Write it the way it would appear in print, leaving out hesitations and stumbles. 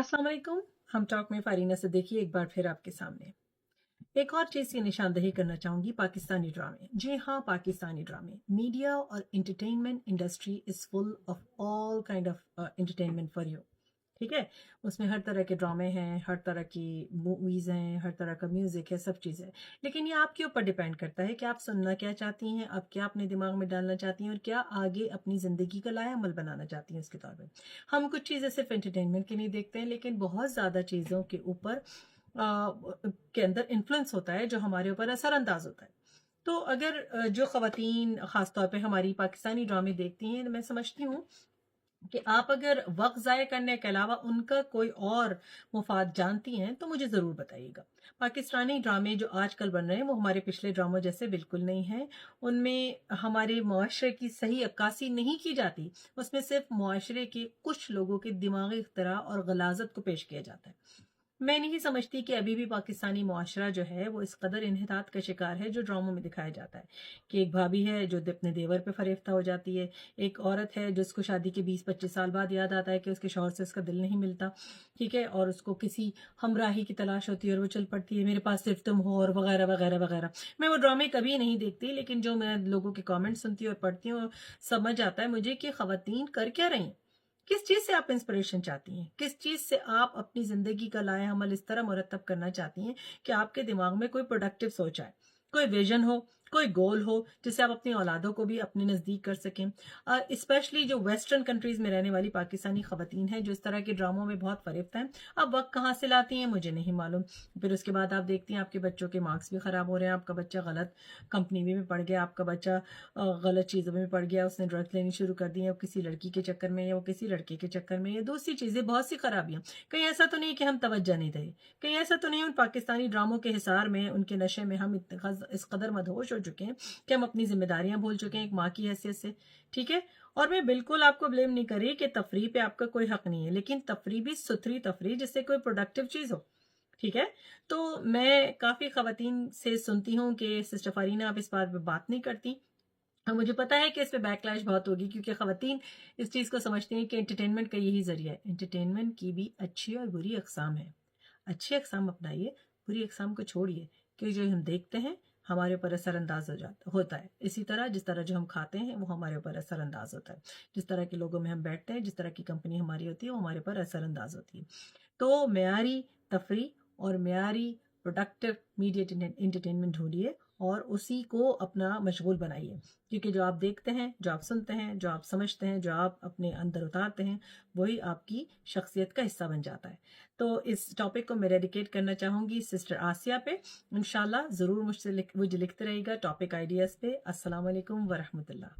अस्सलाम वालेकुम। हम टॉक में फारीना सिद्दीकी एक बार फिर आपके सामने एक और चीज़ की निशानदही करना चाहूँगी। पाकिस्तानी ड्रामे, जी हाँ, पाकिस्तानी ड्रामे, मीडिया और entertainment industry is full of all kind of entertainment for you. ठीक है, उसमें हर तरह के ड्रामे हैं, हर तरह की मूवीज़ हैं, हर तरह का म्यूज़िक है, सब चीज़ है। लेकिन ये आपके ऊपर डिपेंड करता है कि आप सुनना क्या चाहती हैं, आप क्या अपने दिमाग में डालना चाहती हैं और क्या आगे अपनी ज़िंदगी का लाया अमल बनाना चाहती हैं उसके तौर पे। हम कुछ चीज़ें सिर्फ एंटरटेनमेंट के लिए देखते हैं, लेकिन बहुत ज़्यादा चीज़ों के ऊपर के अंदर इन्फ्लुएंस होता है जो हमारे ऊपर असरअंदाज होता है। तो अगर जो ख़वातीन ख़ास तौर पे हमारी पाकिस्तानी ड्रामे देखती हैं, तो मैं समझती हूँ कि आप अगर वक्त ज़ाय करने के अलावा उनका कोई और मुफाद जानती हैं तो मुझे ज़रूर बताइएगा। पाकिस्तानी ड्रामे जो आजकल बन रहे हैं वो हमारे पिछले ड्रामों जैसे बिल्कुल नहीं हैं। उनमें हमारे मुआशरे की सही अक्कासी नहीं की जाती, उसमें सिर्फ मुआशरे के कुछ लोगों के दिमागी इख्तरा और गलाजत को पेश किया जाता है। मैं नहीं समझती कि अभी भी पाकिस्तानी मुआशरा जो है वो इस कदर इन्हितात का शिकार है जो ड्रामों में दिखाया जाता है। कि एक भाभी है जो अपने देवर पे फरेफ्ता हो जाती है, एक औरत है जिसको शादी के 20-25 साल बाद याद आता है कि उसके शौहर से उसका दिल नहीं मिलता, ठीक है, और उसको किसी हमराही की तलाश होती है और वो चल पड़ती है, मेरे पास सिर्फ तुम हो, और वगैरह वगैरह वगैरह। मैं वो ड्रामे कभी नहीं देखती, लेकिन जो मैं लोगों के कॉमेंट सुनती हूँ और पढ़ती हूँ, समझ आता है मुझे कि खवातीन कर क्या रही हैं। किस चीज़ से आप इंस्पिरेशन चाहती हैं? किस चीज़ से आप अपनी ज़िंदगी का लाया अमल इस तरह मुरतब करना चाहती हैं कि आपके दिमाग में कोई प्रोडक्टिव सोच आए, कोई विज़न हो, कोई गोल हो, जिससे आप अपनी औलादों को भी अपने नज़दीक कर सकें। स्पेशली जो वेस्टर्न कंट्रीज़ में रहने वाली पाकिस्तानी ख़वातीन हैं, जो इस तरह के ड्रामों में बहुत फ़रेफ्ता हैं, अब वक़्त कहाँ से लाती हैं मुझे नहीं मालूम। फिर उसके बाद आप देखती हैं आपके बच्चों के मार्क्स भी ख़राब हो रहे हैं, आपका बच्चा गलत कंपनी में भी पड़ गया, आपका बच्चा गलत चीज़ों में पड़ गया, उसने ड्रग्स लेनी शुरू कर दी है, किसी लड़की के चक्कर में या वो किसी लड़के के चक्कर में, या दूसरी चीज़ें बहुत सी खराबियाँ। कहीं ऐसा तो नहीं कि हम तवज्जो नहीं दें, कहीं ऐसा तो नहीं उन पाकिस्तानी ड्रामों के हिसार में, उनके नशे में हम इस कदर मदहोश हो चुके हैं कि हम अपनी जिम्मेदारियां भूल चुके हैं एक माँ की हैसियत से। ठीक है, और मैं बिल्कुल आपको ब्लेम नहीं कर रही कि तफरीह पे आपका कोई हक नहीं है, लेकिन तफरीह भी सुथरी तफरीह जिससे कोई प्रोडक्टिव चीज़ हो। ठीक है, तो मैं काफ़ी ख़वातीन से सुनती हूँ कि सिस्टर फारीना आप इस बात पे बात नहीं करती। और मुझे पता है कि इस पे बैकलैश बहुत होगी, क्योंकि ख़वातीन इस चीज़ को समझती हैं कि एंटरटेनमेंट का यही ज़रिया है। एंटरटेनमेंट की भी अच्छी और बुरी अक़साम है। अच्छी अक़साम अपनाइए, बुरी अक़साम को छोड़िए, क्योंकि जो हम देखते हैं हमारे ऊपर असरअंदाज होता है। इसी तरह जिस तरह जो हम खाते हैं वो हमारे ऊपर असरअंदाज होता है। जिस तरह के लोगों में हम बैठते हैं, जिस तरह की कंपनी हमारी होती है, वो हमारे ऊपर असरअंदाज होती है। तो मेयारी तफरीह और मेयारी प्रोडक्टिव मीडिया एंटरटेनमेंट ढूंढिए और उसी को अपना मशगूल बनाइए, क्योंकि जो आप देखते हैं, जो आप सुनते हैं, जो आप समझते हैं, जो आप अपने अंदर उतारते हैं, वही आपकी शख्सियत का हिस्सा बन जाता है। तो इस टॉपिक को मैं डेडिकेट करना चाहूँगी सिस्टर आसिया पे। इंशाल्लाह ज़रूर मुझे लिखते रहिएगा टॉपिक आइडियाज़ पे। अस्सलाम वालेकुम वरहमतुल्लाह।